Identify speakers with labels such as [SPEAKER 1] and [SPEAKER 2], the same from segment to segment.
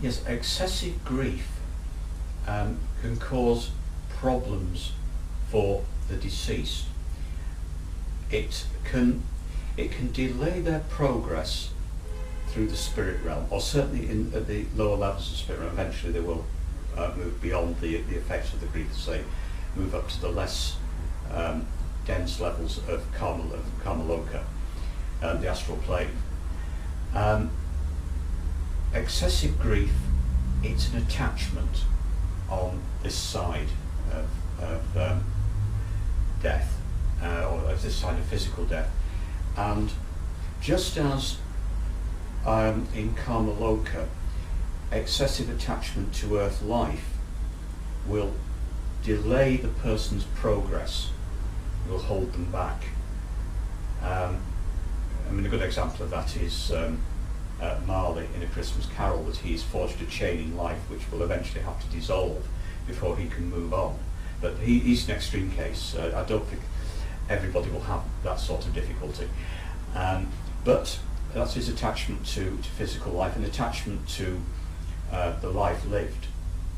[SPEAKER 1] Yes, excessive grief can cause problems for the deceased. It can delay their progress through the spirit realm, or certainly at the lower levels of the spirit realm. Eventually they will move beyond the effects of the grief, say move up to the less dense levels of karma Loka, the astral plane. Excessive grief, it's an attachment on this side of death, or of this side of physical death. And just as in karma Loka, excessive attachment to earth life will delay the person's progress, will hold them back. I mean, a good example of that is Marley in A Christmas Carol, that he's forged a chain in life which will eventually have to dissolve before he can move on. But he's an extreme case. I don't think everybody will have that sort of difficulty. But that's his attachment to physical life, and attachment to the life lived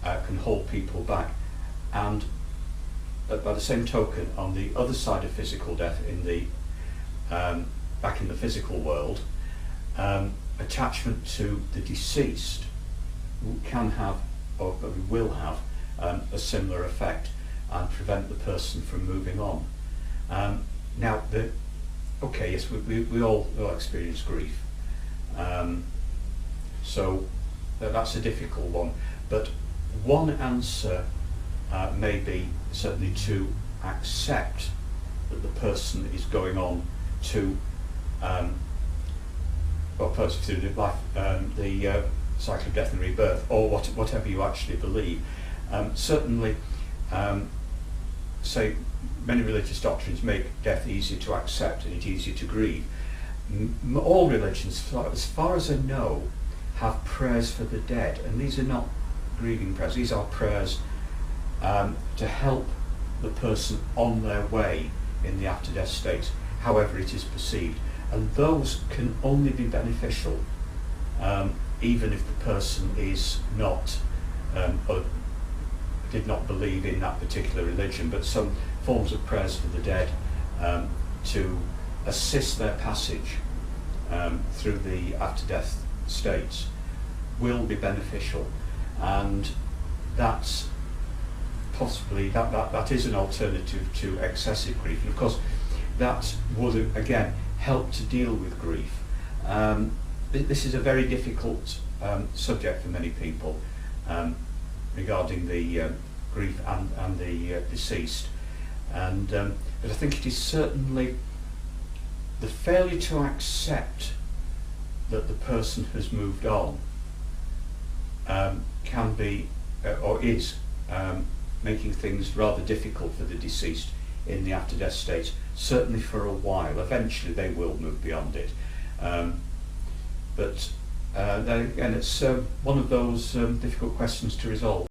[SPEAKER 1] can hold people back. And by the same token, on the other side of physical death, in the back in the physical world, attachment to the deceased can have, or will have, a similar effect and prevent the person from moving on. Now, yes, we all experience grief, so that's a difficult one. But one answer may be certainly to accept that the person is going on to through life, the cycle of death and rebirth, or whatever you actually believe. Certainly, say many religious doctrines make death easier to accept and it's easier to grieve. All religions, as far as I know, have prayers for the dead, and these are not grieving prayers. These are prayers to help the person on their way in the after-death state, however it is perceived. And those can only be beneficial even if the person is not, or did not believe in that particular religion. But some forms of prayers for the dead to assist their passage through the after-death states will be beneficial, and that's possibly that is an alternative to excessive grief. And of course, that would again help to deal with grief. This is a very difficult subject for many people regarding the grief and the deceased, but I think it is certainly the failure to accept that the person has moved on can be or is making things rather difficult for the deceased in the after-death state, certainly for a while. Eventually they will move beyond it, but then again, it's one of those difficult questions to resolve.